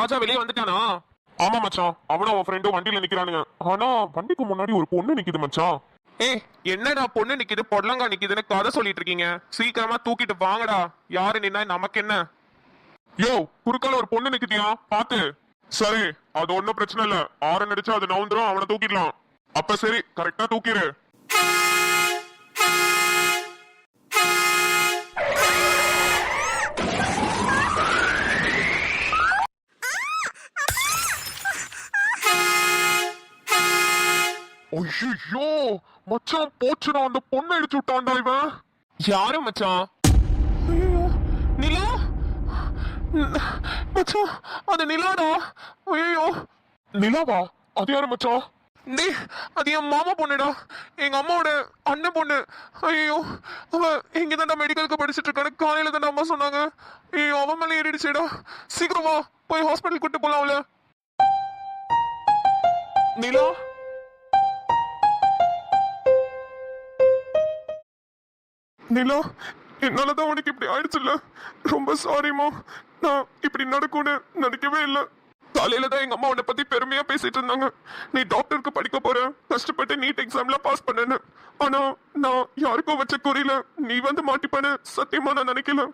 ராஜா வெளியே வந்துட்டானா? ஆமா மச்சான், அவனும் அவன் ஃப்ரெண்டும் வண்டியில நிக்கிறானுங்க. ஆனா வண்டிக்கு முன்னாடி ஒரு பொண்ணு நிக்குது மச்சான். ஏய், என்னடா பொண்ணு நிக்குது பொடலங்கா நிக்குதுன்னு கதை சொல்லிட்டு இருக்கீங்க? சீக்கிரமா தூக்கிட்டு வாங்கடா. யாரு நின்னா நமக்கு என்ன? யோ, குறுக்கால ஒரு பொண்ணு நிக்குதியா, பாத்து. சரி, அது ஒண்ணும் பிரச்சனை இல்ல. ஆரன் அடிச்சா அது நவுந்துரும், அவனை தூக்கிடலாம். அப்ப சரி, கரெக்டா தூக்கிடு. ஐயோ மச்சான், போச்சுடா, அந்த பொண்ணை இடிச்சு விட்டான்டா இவன். யாரு மச்சான்? ஐயோ, நிலா மச்சான், அது நிலாடா. ஐயோ, நிலாவா? அது யாரு மச்சான்? டே, அது என் மாமா பொண்ணுடா. எங்க அம்மாவோட அண்ணன் பொண்ணு. ஐயோ, அவ இங்கதான்டா மெடிக்கலுக்கு படிச்சுட்டு இருக்காரு. காலையில தானே அம்மா சொன்னாங்க. ஐயோ, அவன் மேலே ஏறிடுச்சேடா. சீக்கிரமா போய் ஹாஸ்பிட்டல் கூட்டு போலாம் அவள. நிலா, நிலா, என்னாலதான் உனக்கு இப்படி ஆயிடுச்சுல்ல. ரொம்ப சாரிமா. நான் இப்படி நடக்கும்னு நினைக்கவே இல்லை. காலையில தான் எங்க அம்மா உன்னை பத்தி பெருமையா பேசிட்டு இருந்தாங்க. நீ டாக்டருக்கு படிக்க போற, கஷ்டப்பட்டு நீட் எக்ஸாம்ல பாஸ் பண்ணேன்னு. ஆனா நான் யாருக்கும் வச்ச குறியில நீ வந்து மாட்டிப்பேன்னு சத்தியமா நான் நினைக்கல.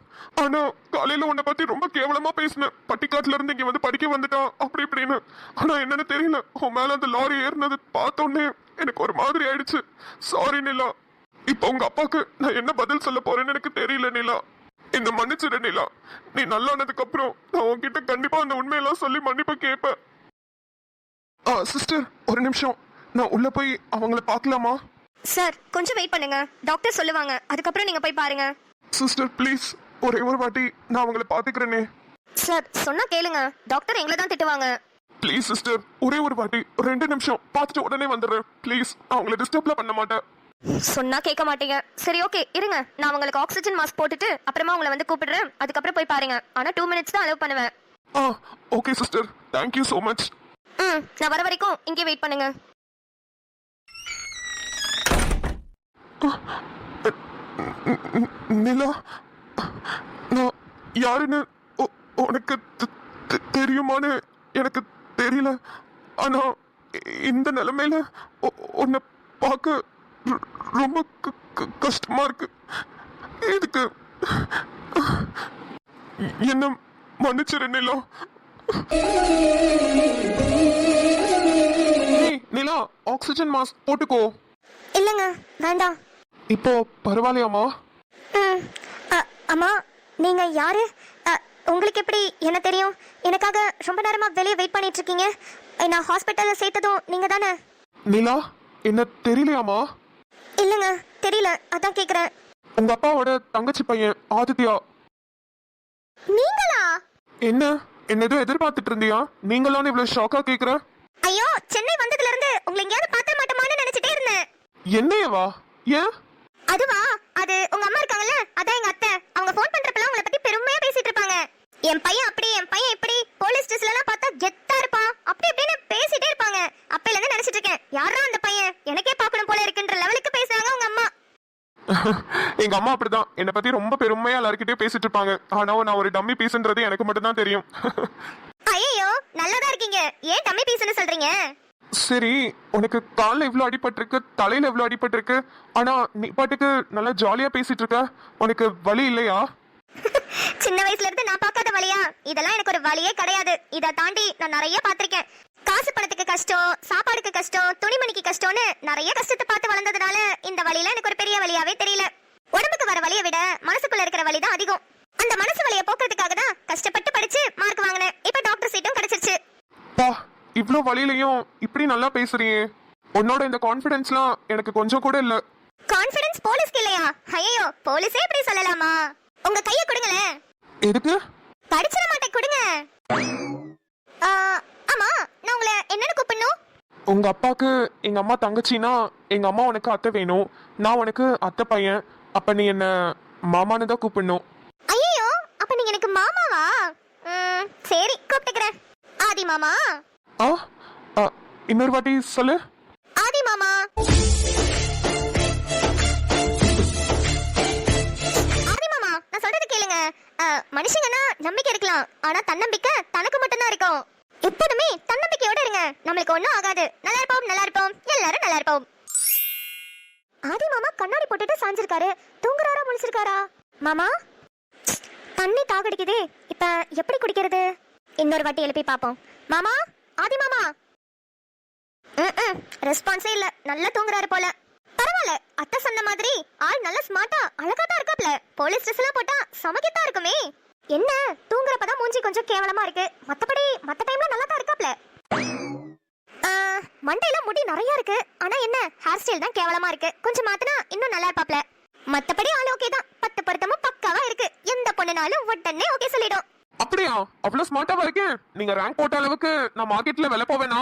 ஆனா காலையில உன்னை பத்தி ரொம்ப கேவலமா பேசினேன். பட்டிக்காட்டுல இருந்து இங்க வந்து படிக்க வந்துட்டான் அப்படி இப்படின்னு. ஆனா என்னன்னு தெரியல, உன் மேல அந்த லாரி ஏறினது பார்த்தோன்னே எனக்கு ஒரு மாதிரி ஆயிடுச்சு. சாரி நிலா. இப்ப உங்க அப்பாக்கு நான் என்ன பதில் சொல்ல போறேன்னு எனக்கு தெரியல நிலா. என்ன மன்னிச்சிடு நிலா. நீ நல்லானதுக்கு அப்புறம் நான் உன்கிட்ட கண்டிப்பா அந்த உண்மையெல்லாம் சொல்லி மன்னிப்பு கேட்பேன். சிஸ்டர், ஒரு நிமிஷம், நான் உள்ள போய் அவங்கள பார்க்கலாமா? சார், கொஞ்சம் வெயிட் பண்ணுங்க. டாக்டர் சொல்லுவாங்க, அதுக்கப்புறம் நீங்க போய் பாருங்க. சிஸ்டர் ப்ளீஸ், ஒரே ஒரு வாட்டி நான் அவங்கள பாத்துக்கிறேனே. சார், சொன்னா கேளுங்க. டாக்டர் எங்களை தான் திட்டுவாங்க. ப்ளீஸ் சிஸ்டர், ஒரே ஒரு வாட்டி 2 நிமிஷம் பார்த்துட்டு உடனே வந்துடுறேன். ப்ளீஸ், அவங்கள டிஸ்டர்ப்லாம் பண்ண மாட்டேன். சொன்னா கேட்க மாட்டீங்க. சரி, ஓகே, இருங்க. நான் உங்களுக்கு ஆக்சிஜன் மாஸ்க் போட்டுட்டு அப்புறமா உங்களை வந்து கூப்பிடுறேன். அதுக்கப்புறம் போய் பாருங்க. ஆனா 2 மினிட்ஸ் தான் அலோவ் பண்ணுவேன். Okay sister, thank you so much. நான் வர வரைக்கும் இங்கே வெயிட் பண்ணுங்க. நிலா, நான் யாருன்னு உனக்கு தெரியுமான்னு எனக்கு தெரியல. ஆனா இந்த நிலைமையில உன்னை பார்க்க ரொம்ப கஷ்டமா இருக்கு. இதுக்கு என்ன மன்னிச்சிரு நிலா. நிலா, ஆக்சிஜன் மாஸ்க் போட்டுக்கோ. இல்லங்க, வேண்டாம். இப்போ பரவாயில்லையாமா? அம்மா, நீங்க யாரு? உங்களுக்கு எப்படி என்ன தெரியும்? எனக்காக ரொம்ப நேரமா வெளியே வெயிட் பண்ணிட்டு இருக்கீங்க. நான் ஹாஸ்பிட்டல்ல சேர்த்ததும் நீங்க தானே? நிலா, என்ன தெரியலையாமா? இல்லங்க, தெரியல, அதான் கேக்குறேன். உங்க அப்பாவோட தங்கச்சி பையன் ஆதித்யா. நீங்களா? என்ன எதுவும் எதிர்பார்த்துட்டு இருந்தியா? நீங்களான்னு இவ்வளவு ஷாக்கா கேக்குற? ஐயோ, சென்னை வந்ததுல இருந்து உங்களை எங்கேயாவது பார்த்த மாட்டோமான்னு நினைச்சிட்டே இருந்தேன். என்னையவா? ஏன்? அதுவா, அது உங்க அம்மா இருக்காங்கல்ல, அதான் எங்க அத்தை. அவங்க ஃபோன் பண்றப்பலாம் உங்களை பத்தி பெருமையா பேசிட்டு இருப்பாங்க. என் பையன் அப்படி, என் பையன் இப்படி, போலீஸ் ஸ்டேஷன்ல எல்லாம் பார்த்தா கெத்தா இருப்பான், அப்படி இப்படின்னு பேசிட்டே இருப்பாங்க. அப்பையில இருந்து நினைச்சிட்டு இருக்கேன், யாரா அந்த பையன், எனக்கே பார்க்கணும் போல இருக்குன்ற லெவலுக்கு பேசுறாங்க உங்க அம்மா. எங்க அம்மா அப்படிதான் என்னை பத்தி ரொம்ப பெருமையா எல்லார்கிட்டயும் பேசிட்டு இருப்பாங்க. ஆனா நான் ஒரு டம்மி பீஸ்ன்றது எனக்கு மட்டும் தான் தெரியும். ஐயோ, நல்லாதான் இருக்கீங்க. ஏன் டம்மி பீஸ்னு சொல்றீங்க? சரி, உனக்கு கால்ல இவ்வளவு அடிபட்டிருக்கு, தலையில இவ்வளவு அடிபட்டிருக்கு, ஆனா நீ பாட்டுக்கு நல்லா ஜாலியா பேசிட்டு இருக்க. உனக்கு வலி இல்லையா? சின்ன வயசுல இருந்து நான் பார்க்காத வலியா? இதெல்லாம் எனக்கு ஒரு வலியே கிடையாது. இதை தாண்டி நான் நிறைய பார்த்திருக்கேன். காசு பணத்துக்கு கஷ்டம், சாப்பாடுக்கு கஷ்டம், துணிமணிக்கு கஷ்டம்னு நிறைய கஷ்டத்தை பார்த்து வளர்ந்ததுனால இந்த வலியில எனக்கு ஒரு பெரிய வலியாவே தெரியல. உடம்புக்கு வர வலியை விட மனசுக்குள்ள இருக்கிற வலி தான் அதிகம். அந்த மனசு வலியை போக்குறதுக்காக தான் கஷ்டப்பட்டு படிச்சு மார்க் வாங்கினேன். இப்ப டாக்டர் சீட்டும் கிடைச்சிருச்சு. இவ்ளோ வலியிலையும் இப்படி நல்லா பேசுறியே. உன்னோட இந்த கான்ஃபிடன்ஸ்லாம் எனக்கு கொஞ்சம் கூட இல்ல. கான்ஃபிடன்ஸ் போலீஸ்க்கு இல்லையா? ஐயோ, போலீஸே இப்படி சொல்லலாமா? உங்க கையை கொடுங்களேன். எதுக்கு? படிச்சிட மாட்டேன், கொடுங்க. ஆமா, நான் உங்களை என்னன்னு கூப்பிடணும்? உங்க அப்பாக்கு எங்க அம்மா தங்கச்சினா எங்க அம்மா உனக்கு அத்தை வேணும், நான் உனக்கு அத்தை பையன். அப்ப நீ என்ன மாமான்னு தான் கூப்பிடணும். ஐயோ, அப்ப நீங்க எனக்கு மாமாவா? சரி, கூப்பிட்டுக்கிறேன். ஆதி மாமா. இன்னொரு வாட்டி சொல்லு. ஆதி மாமா. ஆதி மாமா, நான் சொல்றது கேளுங்க. மனுஷங்கன்னா நம்பிக்கை இருக்கலாம், ஆனா தன்னம்பிக்கை தனக்கு மட்டும்தான் இருக்கும். எப்போதுமே தன்னம்பிக்கையோட இருங்க, நம்மளுக்கு ஒண்ணும் ஆகாது. நல்லா இருப்போம், நல்லா இருப்போம், எல்லாரும் நல்லா இருப்போம். ஆதி மாமா கண்ணாடி போட்டுட்டு சாஞ்சிருக்காரு. தூங்குறாரா முழிச்சிருக்காரா? மாமா, தண்ணி தாகடிக்குதே, இப்ப எப்படி குடிக்கிறது? இன்னொரு வாட்டி எழுப்பி பாப்போம். மாமா, ஆதி மாமா. ரெஸ்பான்ஸே இல்ல, நல்லா தூங்குறாரு போல. பரவாயில்ல, அத்தை சொன்ன மாதிரி ஆள் நல்ல ஸ்மார்ட்டா அழகா தான் இருக்காப்ல. போலீஸ் ட்ரெஸ் எல்லாம் போட்டா சமக்கித்தா இருக்குமே. என்ன தூங்குறப்பதான் மூஞ்சி கொஞ்சம் கேவலமா இருக்கு, மத்தபடி மத்த டைம்ல நல்லா தான் இருக்காப்ல. மண்டையில முடி நிறைய இருக்கு, ஆனா என்ன ஹேர் ஸ்டைல் தான் கேவலமா இருக்கு. கொஞ்சம் மாத்தினா இன்னும் நல்லா இருப்பாப்ல. மத்தபடி ஆள் ஓகே தான், 10 பொருத்தமும் பக்காவா இருக்கு. எந்த பொண்ணுனாலும் உடனே ஓகே சொல்லிடும். அப்படியா? அவ்வளவு ஸ்மார்ட்டாவா இருக்கேன். நீங்க ரேங்க் போட்ட அளவுக்கு நான் மார்க்கெட்ல விலை போவேனா?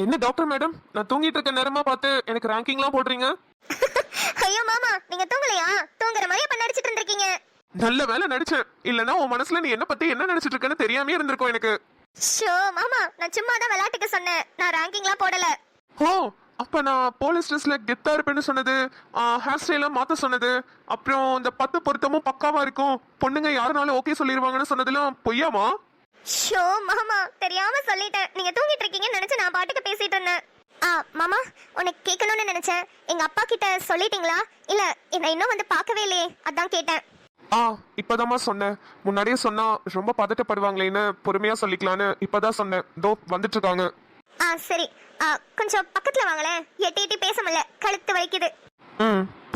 என்ன டாக்டர் மேடம், நான் தூங்கிட்டு இருக்க நேரமா பார்த்து எனக்கு ரேங்கிங்லாம் போடுறீங்க? ஐயோ மாமா, நீங்க தூங்கலையா? தூங்குற மாதிரியே பண்ண நடிச்சிட்டு இருந்திருக்கீங்க. நல்ல வேலை நடிச்சேன், இல்லனா உன் மனசுல நீ என்ன பத்தி என்ன நினைச்சிட்டு இருக்கேன்னு தெரியாமே இருந்திருக்கும் எனக்கு. ஷோ மாமா, நான் சும்மா தான் விளையாட்டுக்கு சொன்னேன், நான் ரேங்கிங்லாம் போடல. ஓ, அப்ப நான் போலீஸ் ட்ரெஸ்ல கெத்தா இருப்பேன்னு சொன்னது, ஹேர் ஸ்டைலாம் மாத்த சொன்னது, அப்புறம் இந்த 10 பொருத்தமும் பக்காவா இருக்கும், பொண்ணுங்க யாருனாலும் ஓகே சொல்லிடுவாங்கன்னு சொன்னதெல்லாம் பொய்யாமா? ஷோ மாமா, தெரியாம சொல்லிட்டேன். நீங்க தூங்கிட்டு இருக்கீங்கன்னு நினைச்சு நான் பாட்டுக்கு பேசிட்டு இருந்தேன். மாமா, உனக்கு கேட்கணும்னு நினைச்சேன். எங்க அப்பா கிட்ட சொல்லிட்டீங்களா? இல்ல என்ன இன்னும் வந்து பார்க்கவே இல்லையே, அதான் கேட்டேன். இப்பதாம்மா சொன்னேன். முன்னாடியே சொன்னா ரொம்ப பதட்டப்படுவாங்களேன்னு பொறுமையா சொல்லிக்கலான்னு இப்பதான் சொன்னேன். தோ வந்துட்டு இருக்காங்க. சரி, கொஞ்சம் பக்கத்துல வாங்களேன். எட்டி எட்டி பேச முடியல, கழுத்து வலிக்குது.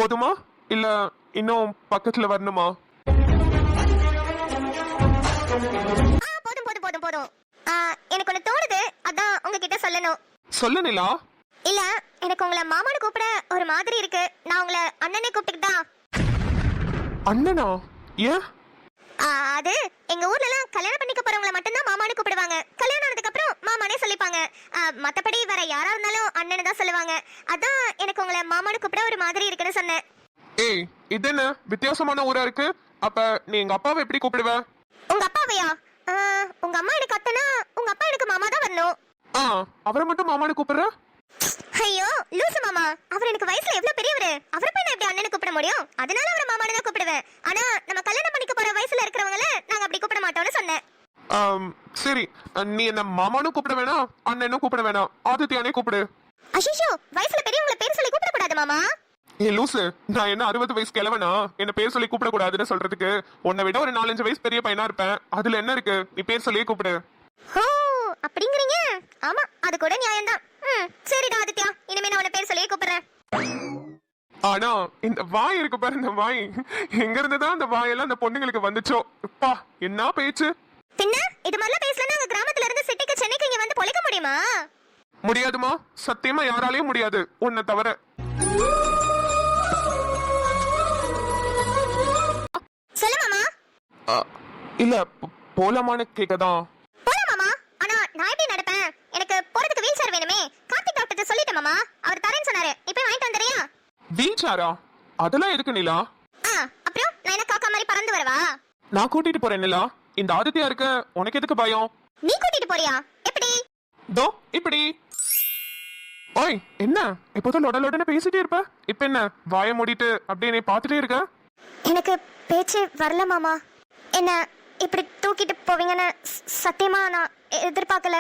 போதுமா இல்ல இன்னும் பக்கத்துல வரணுமா? போதும் போதும் போதும் போதும். எனக்கு ஒண்ணு தோணுது, அதான் உங்ககிட்ட சொல்லணும். சொல்ல நிலா. இல்ல, எனக்கு உங்களை மாமான்னு கூப்பிட ஒரு மாதிரி இருக்கு. நான் உங்களை அண்ணனே கூப்பிட்டுக்கிட்டா? அண்ணனா? ஏன்? அது எங்க ஊர்ல எல்லாம் கல்யாணம் பண்ணிக்க போறவங்கள மட்டும்தான் மாமான்னு கூப்பிடுவாங்க. கல்யாணம் ஆனதுக்கு அப்புறம் மாமானே சொல்லிப்பாங்க. மத்தபடி வேற யாரா இருந்தாலும் அண்ணன்னு தான் சொல்லுவாங்க. அதான் எனக்கு உங்களை மாமான்னு கூப்பிட ஒரு மாதிரி இருக்குன்னு சொன்னேன். ஏய், இது என்ன வித்தியாசமான ஊரா இருக்கு? அப்ப நீ எங்க அப்பாவை எப்படி கூப்பிடுவ? உங்க அப்பாவையா? உங்க அம்மா எனக்கு அத்தனா, உங்க அப்பா எனக்கு மாமா தான் வரணும். அவரை மட்டும் மாமான்னு கூப்பிடுற? ஐயோ லூசு மாமா, அவர் எனக்கு வயசுல எவ்வளவு பெரியவரு. அவரை போய் நான் எப்படி அண்ணனு கூப்பிட முடியும்? அதனால அவரை மாமான்னு தான் கூப்பிடுவேன். ஆனா நம்ம கல்யாணம் பண்ணிக்க போற வயசுல இருக்கிறவங்கள நாங்க அப்படி கூப்பிட மாட்டோம்னு சொன்னேன். சரி, நீ என்ன மாமானும் கூப்பிட வேணாம், அண்ணனும் கூப்பிட வேணாம், ஆதித்யானே கூப்பிடு. அஷிஷோ, வயசுல பெரியவங்களை பேர் சொல்லி கூப்பிட கூடாது மாமா. ஏ லூசு, நான் என்ன 60 வயசு கிழவனா என்ன பேர் சொல்லி கூப்பிட கூடாதுன்னு சொல்றதுக்கு? உன்னை விட ஒரு 4-5 வயசு பெரிய பையனா இருப்பேன். அதுல என்ன இருக்கு? நீ பேர் சொல்லியே கூப்பிடு. ஓ, அப்படிங்கறீங்க? ஆமா, அது கூட நியாயம்தான். சரிடா ஆதித்யா, இனிமே நான் உன்னை பேர் சொல்லியே கூப்பிடுறேன். ஆனா இந்த வாய் இருக்கு பாரு, இந்த வாய் எங்க இருந்துதான் அந்த வாயெல்லாம் அந்த பொண்ணுங்களுக்கு வந்துச்சோ? அப்பா, என்ன பேச்சு! பின்ன இது மாதிரிலாம் பேசலன்னா உங்க கிராமத்துல இருந்து சிட்டிக்கு சென்னைக்கு இங்க வந்து பொழைக்க முடியுமா? முடியாதுமா, சத்தியமா யாராலையும் முடியாது, உன்னை தவிர. சொல்லு மாமா. இல்ல, போலாமான்னு கேக்கதான். போலாம் மாமா, ஆனா நான் எப்படி நடப்பேன்? எனக்கு போறதுக்கு வீல் சேர் வேணுமே. கார்த்திக் டாக்டர் சொல்லிட்டேன் மாமா, அவர் தரேன்னு சொன்னாரு. இப்போ வாங்கிட்டு வந்துறியா? வீல் சேரா? அதெல்லாம் எதுக்கு நிலா? அப்புறம் நான் என்ன காக்கா மாதிரி பறந்து வரவா? நான் கூட்டிட்டு போறேன் நிலா. இந்த ஆதித்யா இருக்க, உனக்கு எதுக்கு பயம்? நீ கூட்டிட்டு போறியா? எப்படி? தோ இப்படி. ஓய், என்ன எப்போதும் லொடலொடன்னு பேசிட்டே இருப்ப, இப்ப என்ன வாயை மூடிட்டு அப்படியே நீ பாத்துட்டே இருக்க? எனக்கு பேச்சு வரல மாமா. என்ன இப்படி தூக்கிட்டு போவீங்கன்னு சத்தியமா நான் எதிர்பார்க்கல.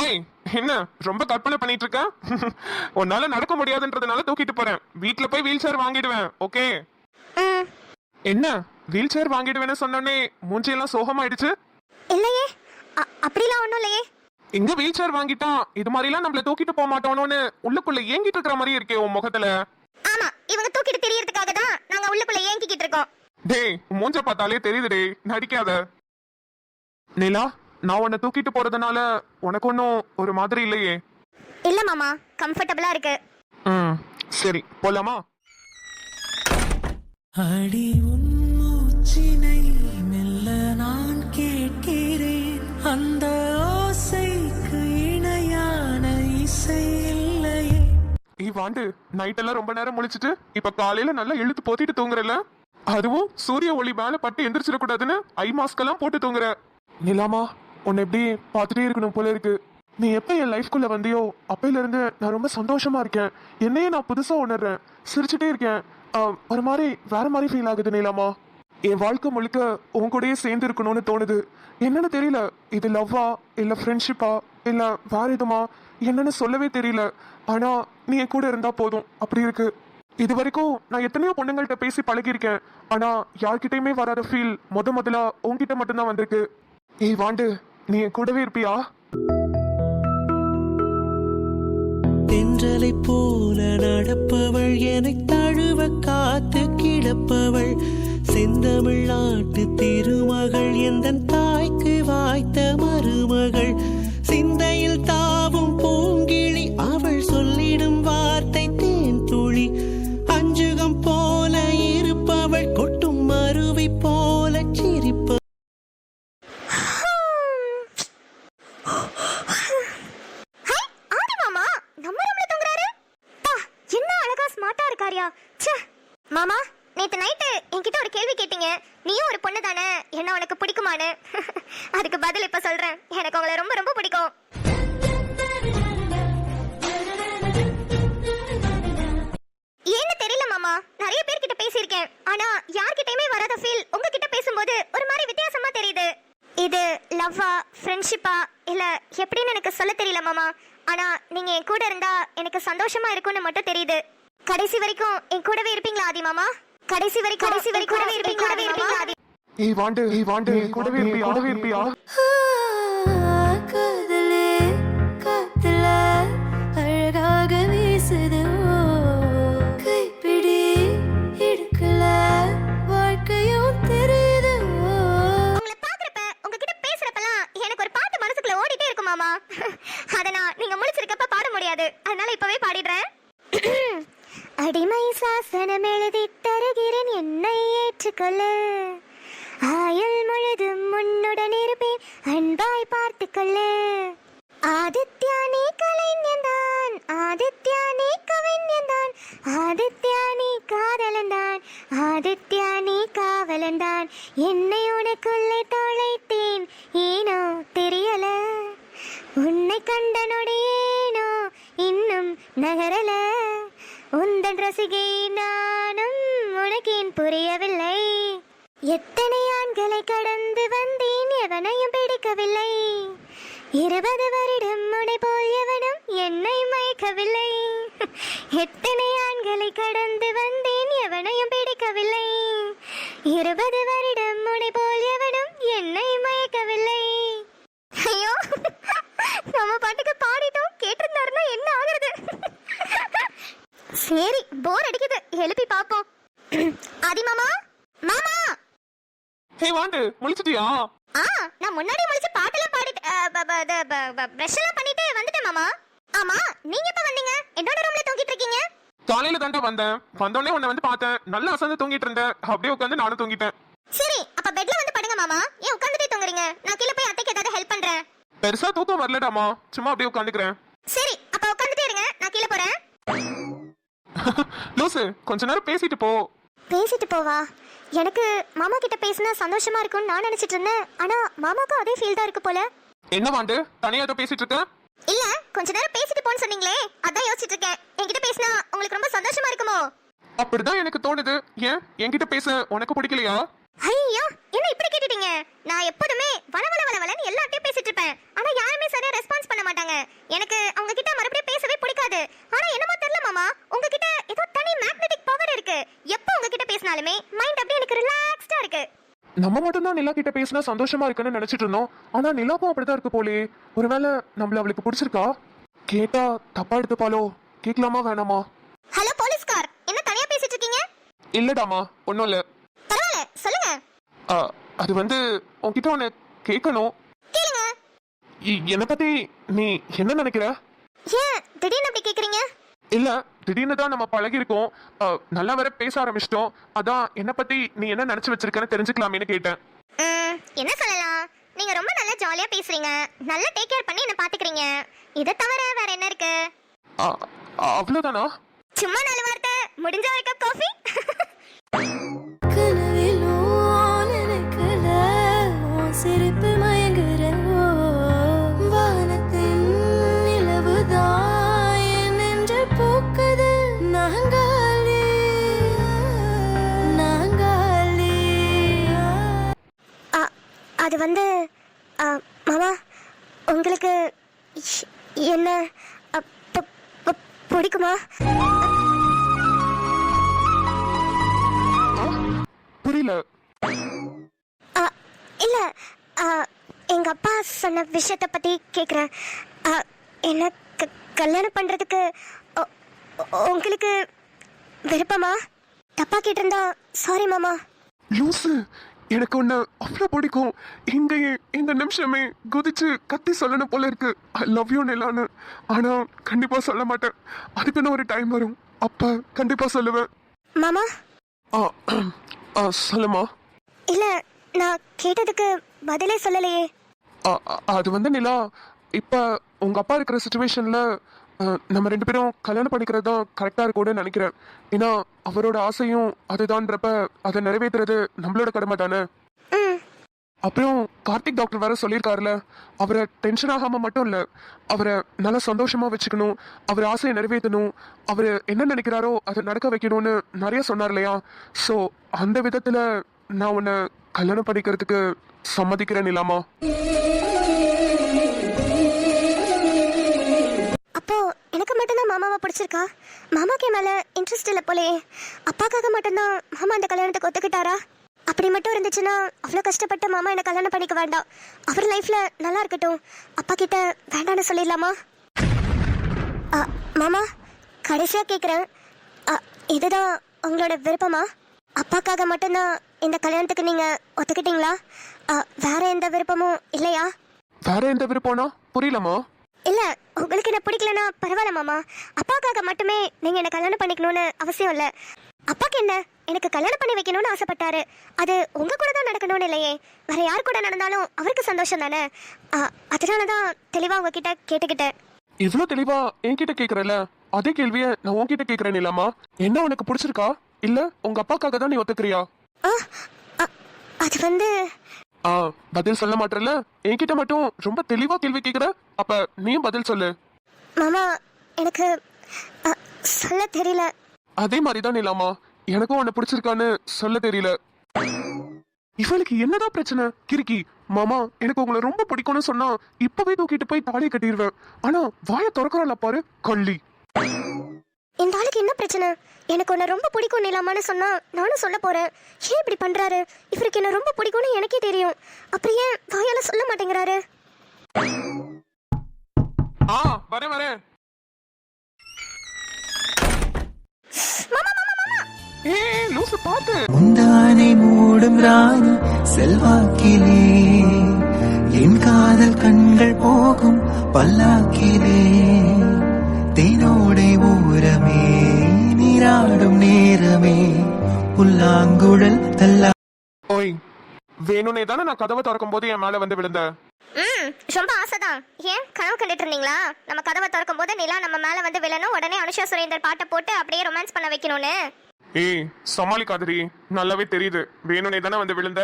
ஓய், என்ன ரொம்ப கற்பனை பண்ணிட்டு இருக்க? உன்னால நடக்க முடியாதுன்றதுனால தூக்கிட்டு போறேன். வீட்ல போய் வீல் சேர் வாங்கிடுவேன், ஓகே? என்ன வீல் சேர் வாங்கிடுவேன்னு சொன்னோடனே மூஞ்சியெல்லாம் சோகமாயிடுச்சு? இல்லையே, அப்படிலாம் ஒண்ணும் இல்லையே. இங்க வீல் சேர் வாங்கிட்டா இது மாதிரிலாம் நம்மள தூக்கிட்டு போக மாட்டோம்னு உள்ளுக்குள்ள ஏங்கிட்டு இருக்கிற மாதிரி இருக்கே உன் முகத்துல. ஆமா, இவங்க தூக்கிட்டு தெரியறதுக்காக தான் நாங்க உள்ளுக்குள்ள ஏங்கிக்கிட்டு இருக்கோம். டேய், மூஞ்ச பார்த்தாலே தெரியுது டேய், நடிக்காத. நிலா, நான் உன்னை தூக்கிட்டு போறதுனால உனக்கு ஒன்னும் ஒரு மாதிரி இல்லையே? இல்ல மாமா, கம்ஃபர்டபிளா இருக்கு. சரி, போலாமா? அடி உன் மூச்சினை மெல்ல நான் கேட்கிறேன், அந்த ஓசைக்கு இணையான இசை இல்லையே. வாண்டு நைட்டெல்லாம் ரொம்ப நேரம் முழிச்சிட்டு இப்ப காலையில நல்லா இழுத்து போத்திட்டு தூங்குறல, அதுவும் சூரிய ஒளி மேல பட்டு எந்திரிச்சிடக்கூடாதுன்னு ஐ மாஸ்க் எல்லாம் போட்டு தூங்குற. நிலாமா, உன்னை எப்படி பார்த்துட்டே இருக்கணும் போல இருக்கு. நீ எப்ப என் லைஃப்குள்ள வந்தியோ அப்பையில இருந்து நான் ரொம்ப சந்தோஷமா இருக்கேன். என்னையே நான் புதுசா உணர்றேன், சிரிச்சுட்டே இருக்கேன். ஒரு மாதிரி வேற மாதிரி ஃபீல் ஆகுது நிலாமா. என் வாழ்க்கை முழுக்க உன் கூடயே சேர்ந்து இருக்கணும்னு தோணுது. என்னன்னு தெரியல, இது லவ்வா இல்ல ஃப்ரெண்ட்ஷிப்பா இல்ல வேற எதுமா என்னன்னு சொல்லவே தெரியல. ஆனா நீ என் கூட இருந்தா போதும், அப்படி இருக்கு. இது வரைக்கும் நான் எத்தனையோ பொண்ணுங்கள்ட்ட பேசி பழகியிருக்கேன். ஆனா யார்கிட்டயுமே வராத ஃபீல் முதலா உன்கிட்ட மட்டும்தான் வந்திருக்கு. ஏய் வாண்டு, நீ என் கூடவே இருப்பியா? தென்றலை போல நடப்பவள் என்னை தழுவ காத்து கிடப்பவள் செந்தமிழ் நாட்டு திருமகள் எந்தன் தாய்க்கு வாய்த்த மருமகள் சிந்தையில் தாவும் பூங்கிழி அவள் சொல்லிடும் வார்த்தை தேன் துளி அஞ்சுகம் போல இருப்பவள் கொட்டும் அருவி போல சிரிப்ப மாமா, நேத்து நைட்டு என்கிட்ட ஒரு கேள்வி கேட்டீங்க. நீயும் ஒரு பொண்ணு தானே, என்ன உனக்கு பிடிக்குமான்னு. அதுக்கு பதில் இப்ப சொல்றேன். எனக்கு உங்களை ரொம்ப ரொம்ப பிடிக்கும். ஏன்னு தெரியல மாமா, நிறைய பேர்கிட்ட பேசியிருக்கேன். ஆனா யார்கிட்டயுமே வராத ஃபீல் உங்ககிட்ட பேசும்போது ஒரு மாதிரி வித்தியாசமா தெரியுது. இது லவ்வா ஃப்ரெண்ட்ஷிப்பா இல்ல எப்படின்னு எனக்கு சொல்ல தெரியல மாமா. ஆனா நீங்க என் கூட இருந்தா எனக்கு சந்தோஷமா இருக்கும்னு மட்டும் தெரியுது. கடைசி வரைக்கும் என் கூடவே இருப்பீங்களா ஆதி மாமா? கடைசி வரைக்கும் கூடவே இருப்பீங்களா ஆதி? ஏய் வாண்டு, என் கூடவே இருப்பியா? காதலே காத்துல அழகாக வீசுது கைப்பிடி இடுக்கல வாழ்க்கையும் தெரியுது. உங்களை பாக்குறப்ப உங்ககிட்ட பேசுறப்பலாம் எனக்கு ஒரு பாட்டு மனசுக்குள்ள ஓடிட்டே இருக்கும் மாமா. அத நான் நீங்க முழிச்சிருக்கப்ப பாட முடியாது, அதனால இப்பவே பாடிடுறேன். அடிமை சாசனம் எழுதி தருகிறேன், என்னை ஏற்றுக்கொள்ளு. ஆயுள் முழுதும் உன்னுடன் இருப்பேன், அன்பாய் பார்த்துக்கொள்ளு. ஆதித்யா நீ கலைஞன்தான், ஆதித்யா நீ கவிஞன்தான், ஆதித்யா நீ காதலன்தான், ஆதித்யா நீ காவலன்தான். என்னை உனக்குள்ளே தொலைத்தேன், ஏனோ தெரியல. உன்னை கண்ட நொடியேனோ இன்னும் நகரல. உந்தன் ரசிகை நானும் உனக்கேன் புரியவில்லை. எத்தனை ஆண்களை கடந்து வந்தேன், எவனையும் பிடிக்கவில்லை. 20 வருடம் உன்னை போல் எவனும் என்னை மயக்கவில்லை. எத்தனை ஆண்களை கடந்து வந்தேன், எவனையும் பிடிக்கவில்லை. 20 வருடம் உன்னை போல் எவனும் என்னை மயக்கவில்லை. ஐயோ, நம்ம பாட்டுக்கு பாடிட்டோம், கேட்டிருந்தாருன்னா என்ன ஆகுறது? சரி, போர் அடிக்குது, எழுப்பி பாப்போம். ஆதி மாமா, மாமா. ஹே வாண்டு, முழிச்சிட்டியா? நான் முன்னாடி முழிச்சு பாட்டெல்லாம் பாடிட்டு பிரஷ் எல்லாம் பண்ணிட்டு வந்துட்டேன் மாமா. ஆமா, நீங்க எப்ப வந்தீங்க? என்னோட ரூம்ல தூங்கிட்டு இருக்கீங்க. காலையில தாண்டா வந்தேன். வந்தோடனே உன்னை வந்து பார்த்தேன், நல்லா அசந்து தூங்கிட்டு இருந்தேன். அப்படியே உட்காந்து நானும் தூங்கிட்டேன். சரி, அப்ப பெட்ல வந்து படுங்க மாமா. ஏன் உட்கார்ந்துட்டே தூங்குறீங்க? நான் கீழ போய் அத்தைக்கு ஏதாவது ஹெல்ப் பண்றேன். பெருசா தூக்கம் வரலடாமா, சும்மா அப்படியே உட்காந்துக்கிறேன். சரி, அப்ப உட்கார்ந்துட்டே இருங்க, நான் கீழ போறேன். லூசு, கொஞ்ச நேரம் பேசிட்டு போ. பேசிட்டு போவா? எனக்கு மாமா கிட்ட பேசினா சந்தோஷமா இருக்கும்னு நான் நினைச்சிட்டு இருந்தேன். ஆனா மாமாக்கும் அதே ஃபீல் தான் இருக்கு போல. என்ன வாண்டு, தனியா ஏதோ பேசிட்டு இருக்க? இல்ல, கொஞ்ச நேரம் பேசிட்டு போன்னு சொன்னீங்களே, அதான் யோசிச்சிட்டு இருக்கேன். என்கிட்ட பேசினா உங்களுக்கு ரொம்ப சந்தோஷமா இருக்குமோ? அப்படிதான் எனக்கு தோணுது. ஏன் என்கிட்ட பேச உனக்கு பிடிக்கலையா? ஐயோ, என்ன இப்படி கேட்டுட்டீங்க? நான் எப்போதுமே வளவளன்னு எல்லார்ட்டையும் பேசிட்டு இருப்பேன். ஆனா யாருமே சரியா ரெஸ்பான்ஸ் பண்ண மாட்டாங்க. எனக்கு அவங்க கிட்ட மறுபடியும் பேசவே பிடிக்காது. ஆனா என்னமோ தெரியல மாமா, உங்ககிட்ட ஏதோ தனி மேக்னெட்டிக் பவர் இருக்கு. எப்போ உங்ககிட்ட பேசினாலுமே மைண்ட் அப்படியே எனக்கு ரிலாக்ஸ்டா இருக்கு. நம்ம மட்டும் தான் நிலா கிட்ட பேசினா சந்தோஷமா இருக்குன்னு நினைச்சிட்டு இருந்தோம். ஆனா நிலாவும் அப்படிதான் இருக்கு போலே. ஒருவேளை நம்மள அவளுக்கு பிடிச்சிருக்கா? கேட்டா தப்பா எடுத்துப்பாளோ? கேட்கலாமா வேணாமா? ஹலோ போலீஸ்கார், என்ன தனியா பேசிட்டு இருக்கீங்க? இல்லடாமா, ஒன்னும் இல்ல. பரவாயில்ல, சொல்லுங்க. அது வந்து உன்கிட்ட ஒன்னு கேட்கணும். கேளுங்க. என்ன பத்தி நீ என்ன நினைக்கிற? ஏன் திடீர்னு அப்படி கேக்குறீங்க? இல்ல, திடீர்னு தான் நம்ம பழகி இருக்கோம், நல்லா வர பேச ஆரம்பிச்சிட்டோம். அதான் என்ன பத்தி நீ என்ன நினைச்சு வச்சிருக்கன்னு தெரிஞ்சுக்கலாமேன்னு கேட்டேன். என்ன சொல்லலாம், நீங்க ரொம்ப நல்லா ஜாலியா பேசுறீங்க, நல்லா டேக் கேர் பண்ணி என்ன பாத்துக்கிறீங்க. இதை தவிர வேற என்ன இருக்கு? அவ்வளவுதானா? சும்மா 4 வார்த்தை, முடிஞ்ச ஒரு கப் காஃபி. கனவிலும் நினைக்கல உன் சிரிப்பு மயங்குற வானத்தின் நிலவுதான் என் நெஞ்சில் பூக்குது. நாங்காலி நாங்காலி எ- என்ன அ, ப- ப- பிடிக்குமா? புரியல. அ, இல்ல அ, எங்க அப்பா சொன்ன விஷயத்த பத்தி கேக்குறேன். என்ன கல்யாணம் பண்றதுக்கு உ- உங்களுக்கு விருப்பமா? தப்பா கேட்டிருந்தா சாரி மாமா. லூசு, எனக்கு உன்னை அவ்வளோ பிடிக்கும். இங்கேயே இந்த நிமிஷமே குதிச்சு கத்தி சொல்லணும் போல இருக்கு ஐ லவ் யூ நிலான்னு. ஆனா கண்டிப்பா சொல்ல மாட்டேன். அதுக்குன்னு ஒரு டைம் வரும், அப்ப கண்டிப்பா சொல்லுவேன். மாமா ஆ சொல்லுமா. இல்ல, நான் கேட்டதுக்கு பதிலே சொல்லலையே. அது வந்து நிலா, இப்ப உங்க அப்பா இருக்கிற சுச்சுவேஷன்ல நம்ம ரெண்டு பேரும் கல்யாணம் பண்ணிக்கிறது தான் கரெக்டா இருக்கும்னு நினைக்கிறேன். ஏன்னா அவரோட ஆசையும் அதுதான்றப்ப அதை நிறைவேற்றுறது நம்மளோட கடமை தானே. ம். அப்புறம் கார்த்திக் டாக்டர் வேற சொல்லியிருக்காருல, அவரை டென்ஷன் ஆகாம மட்டும் இல்ல, அவரை நல்லா சந்தோஷமா வச்சுக்கணும், அவர் ஆசையை நிறைவேற்றணும், அவர் என்ன நினைக்கிறாரோ அதை நடக்க வைக்கணும்னு நிறைய சொன்னார் இல்லையா. ஸோ அந்த விதத்துல நான் உன்னை கல்யாணம் பண்ணிக்கிறதுக்கு சம்மதிக்கிறேன் இல்லாமா. அப்போ எனக்கு மட்டும்தான் மாமாவை பிடிச்சிருக்கா? மாமாக்கு என் மேல இன்ட்ரெஸ்ட் இல்லை போலயே. அப்பாக்காக மட்டும்தான் மாமா அந்த கல்யாணத்துக்கு ஒத்துக்கிட்டாரா? அப்படி மட்டும் இருந்துச்சுன்னா அவ்வளோ கஷ்டப்பட்டு மாமா என்ன கல்யாணம் பண்ணிக்க வேண்டாம். அவர் லைஃப்ல நல்லா இருக்கட்டும். அப்பா கிட்ட வேண்டான்னு சொல்லிடலாமா? மாமா, கடைசியா கேட்குறேன், இதுதான் உங்களோட விருப்பமா? அப்பாக்காக மட்டும்தான் இந்த கல்யாணத்துக்கு நீங்க ஒத்துக்கிட்டீங்களா? வேற எந்த விருப்பமும் இல்லையா? வேற எந்த விருப்பம்னா புரியலமா. இல்ல, உங்களுக்கு என்ன பிடிக்கலனா பரவாயில்ல மாமா. அப்பாக்காக மட்டுமே நீங்க என்ன கல்யாணம் பண்ணிக்கணும்னு அவசியம் இல்ல. அப்பாக்கு என்ன, எனக்கு கல்யாணம் பண்ணி வைக்கணும்னு ஆசைப்பட்டாரு. அது உங்க கூட தான் நடக்கணும்னு இல்லையே, வேற யார் கூட நடந்தாலும் அவருக்கு சந்தோஷம் தானே. அதனாலதான் தெளிவா உங்ககிட்ட கேட்டுக்கிட்டேன். இவ்வளவு தெளிவா என்கிட்ட கேக்குறல, அதே கேள்விய நான் உன்கிட்ட கேக்குறேன் இல்லாமா. என்ன உனக்கு பிடிச்சிருக்கா இல்ல உங்க அப்பாக்காக தான் நீ ஒத்துக்கிறியா? அது வந்து பதில் சொல்ல மாட்டேல, என்கிட்ட மட்டும் ரொம்ப தெளிவா கேள்வி கேக்குற. அப்ப நீயும் பதில் சொல்லு. மாமா, எனக்கு சொல்ல தெரியல. அதே மாதிரிதான் இல்லாமா, எனக்கும் உன்னை பிடிச்சிருக்கான்னு சொல்ல தெரியல. இவளுக்கு என்னதான் பிரச்சனை கிறுக்கி. மாமா, எனக்கு உங்களை ரொம்ப பிடிக்கும்னு சொன்னா இப்பவே தூக்கிட்டு போய் தாலியை கட்டிடுவேன். ஆனா வாயை திறக்கறாள பாரு கள்ளி. இந்த ஆளுக்கு என்ன பிரச்சனை? எனக்கு உன்னை ரொம்ப பிடிக்கும் நிலாமான்னு சொன்னா நானும் சொல்ல போறேன். ஏன் இப்படி பண்றாரு? இவருக்கு என்ன ரொம்ப பிடிக்கும்னு எனக்கே தெரியும், அப்புறம் ஏன் வாயால சொல்ல மாட்டேங்கிறாரு? வரேன் வரேன். லூசு பாத்து. முந்தானை மூடும் ராணி செல்வாக்கிலே என் காதல் கண்கள் போகும் பல்லாக்கிலே தேனோடை ஊரமே நீராடும் நேரமே புல்லாங்குழல் தல்லா. ஓய், வேணும்னே தானே நான் கதவை திறக்கும் போது என் மேல வந்து விழுந்த. ரொம்ப ஆசைதான். ஏன் கனவு கண்டுட்டு இருந்தீங்களா? நம்ம கதவை திறக்கும் போது நிலா நம்ம மேல வந்து விழணும், உடனே அனுஷா சுரேந்தர் பாட்டை போட்டு அப்படியே ரொமான்ஸ் பண்ண வைக்கணும்னு. ஏய் சமாளிக்காதரி, நல்லாவே தெரியுது வேணும்னே தானே வந்து விழுந்த.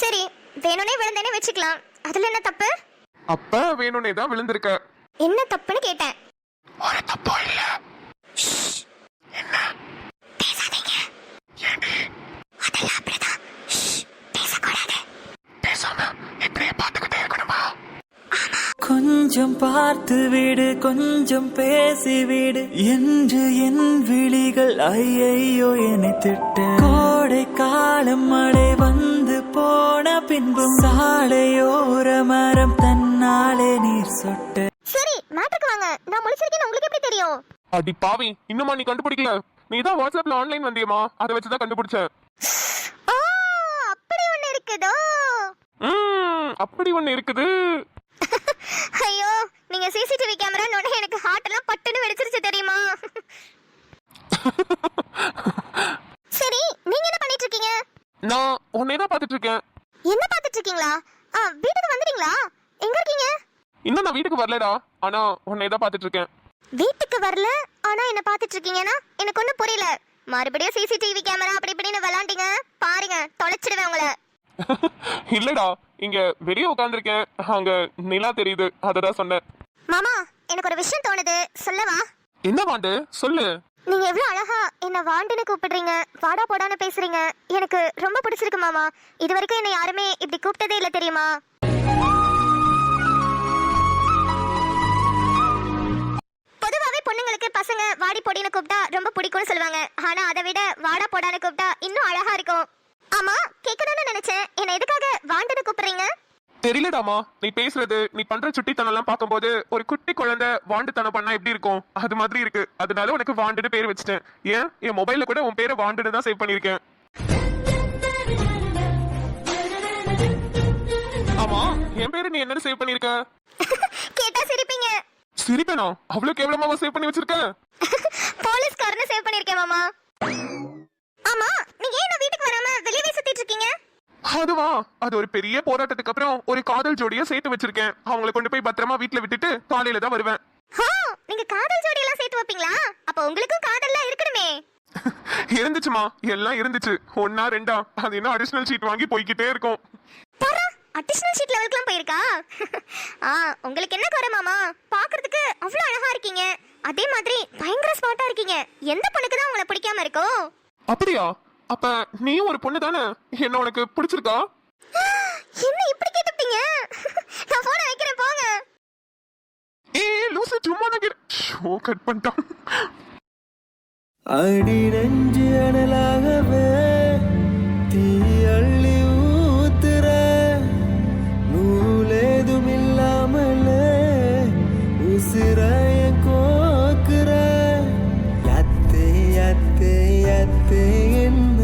சரி, வேணும்னே விழுந்தேனே வச்சுக்கலாம், அதுல என்ன தப்பு? அப்ப வேணும்னே தான் விழுந்திருக்க. என்ன தப்புன்னு கேட்டேன். ஒரு தப்போ இல்ல. பேசாதீங்க. அதெல்லாம் அப்படிதான். பேசக்கூடாது. பேசாம இப்படியே பார்த்துக்கிட்டே இருக்கணுமா? கொஞ்சம் பார்த்து விடு, கொஞ்சம் பேசி விடு என்று என் விழிகள் ஐயையோ என்னை திட்ட. கோடை காலம் மழை வந்து போன பின்பும் சாலையோர மரம் தன்னாலே நீர் சொட்ட. சரி, மேட்டருக்கு வாங்க. நான் முழிச்சிருக்கேன், உங்களுக்கு எப்படி தெரியும்? அடி பாவி, இன்னுமா நீ கண்டுபிடிக்கல? நீ தான் வாட்ஸ்அப்ல ஆன்லைன் வந்தியமா, அதை வச்சுதான் கண்டுபிடிச்சேன். அப்படி ஒண்ணு இருக்குதோ? அப்படி ஒண்ணு இருக்குது. ஐயோ, நீங்க சிசிடிவி கேமரா நோட எனக்கு ஹார்ட் எல்லாம் பட்டுன்னு வெடிச்சிருச்சு தெரியுமா? சரி, நீங்க என்ன பண்ணிட்டு இருக்கீங்க? நான் உன்னை தான் பார்த்துட்டு இருக்கேன். என்ன பார்த்துட்டு இருக்கீங்களா? வீட்டுக்கு வந்துட்டீங்களா? எங்க இருக்கீங்க? இன்னும் நான் வீட்டுக்கு வரலடா, ஆனா உன்னை தான் பார்த்துட்டு இருக்கேன். வீட்டுக்கு வரல ஆனா என்ன பார்த்துட்டு இருக்கீங்கன்னா எனக்கு ஒன்றும் புரியல. மறுபடியும் சிசிடிவி கேமரா அப்படி இப்படின்னு விளாண்டீங்க பாருங்க, தொலைச்சிடுவேன் உங்களை. இல்லடா, இங்க வெளியே உட்காந்துருக்கேன், அங்க நிலா தெரியுது, அததான் சொன்னேன். மாமா, எனக்கு ஒரு விஷயம் தோணுது, சொல்லவா? என்ன வாண்டு சொல்லு. நீங்க எவ்வளவு அழகா என்ன வாண்டுன்னு கூப்பிடுறீங்க, வாடா போடான்னு பேசுறீங்க, எனக்கு ரொம்ப பிடிச்சிருக்கு மாமா. இது வரைக்கும் என்ன யாருமே இப்படி கூப்பிட்டதே இல்ல தெரியுமா? இருக்கும்னு சொல்லுவாங்க. ஆனா அதை விட வாடா போடான்னு கூப்பிட்டா இன்னும் அழகா இருக்கும். ஆமா, கேட்கணும்னு நினைச்சேன், என்ன எதுக்காக வாண்டுன்னு கூப்பிடுறீங்க? தெரியலடாமா, நீ பேசுறது, நீ பண்ற சுட்டித்தனம் எல்லாம் பார்க்கும்போது ஒரு குட்டி குழந்தை வாண்டுத்தனம் பண்ணா எப்படி இருக்கும் அது மாதிரி இருக்கு. அதனால உனக்கு வாண்டுன்னு பேர் வச்சிட்டேன். ஏன், என் மொபைல்ல கூட உன் பேரை வாண்டுன்னு தான் சேவ் பண்ணிருக்கேன். ஆமா, என் பேரு நீ என்ன சேவ் பண்ணிருக்க? கேட்டா சிரிப்பீங்க. சிரிப்பேனா? அவ்வளவு கேவலமாவா சேவ் பண்ணி வச்சிருக்க? போலீஸ்காரன்னு சேவ் பண்ணிருக்கேன் மாமா. ஆமா, நீங்க ஏன் நான் வீட்டுக்கு வராம வெளியவே சுத்திட்டு இருக்கீங்க? அதுவா, அது ஒரு பெரிய போராட்டத்துக்கு அப்புறம் ஒரு காதல் ஜோடியை சேர்த்து வச்சிருக்கேன். அவங்களை கொண்டு போய் பத்திரமா வீட்டுல விட்டுட்டு காலையில தான் வருவேன். நீங்க காதல் ஜோடி எல்லாம் சேர்த்து வைப்பீங்களா? அப்ப உங்களுக்கும் காதல்லாம் இருக்கணுமே. இருந்துச்சுமா, எல்லாம் இருந்துச்சு. ஒன்னா ரெண்டா, அது இன்னும் அடிஷனல் ஷீட் வாங்கி போய்கிட்டே இருக்கும். அடிஷனல் ஷீட் லெவலுக்குலாம் போயிருக்கா? உங்களுக்கு என்ன குறை மாமா? பாக்குறதுக்கு அவ்வளவு அழகா இருக்கீங்க, அதே மாதிரி பயங்கர ஸ்மார்ட்டா இருக்கீங்க. எந்த பொண்ணுக்கு தான் உங்களை பிடிக்காம இருக்கும்? அப்படியா? அப்ப நீயும் ஒரு பொண்ணு தானே? என்ன உனக்கு பிடிச்சிருக்கா? என்ன இப்படி கேட்டுட்டீங்க? நான் போன வைக்கிறேன், போங்க. லூசு, சும்மா தான் ஷோ கட் பண்ணிட்டான். அடி நெஞ்சு அனலாகவே தீ அள்ளி ஊத்துற, நூலேதும் இல்லாமலே உசிராய கோக்குற, யாத்தே யாத்தே யாத்தே என்ன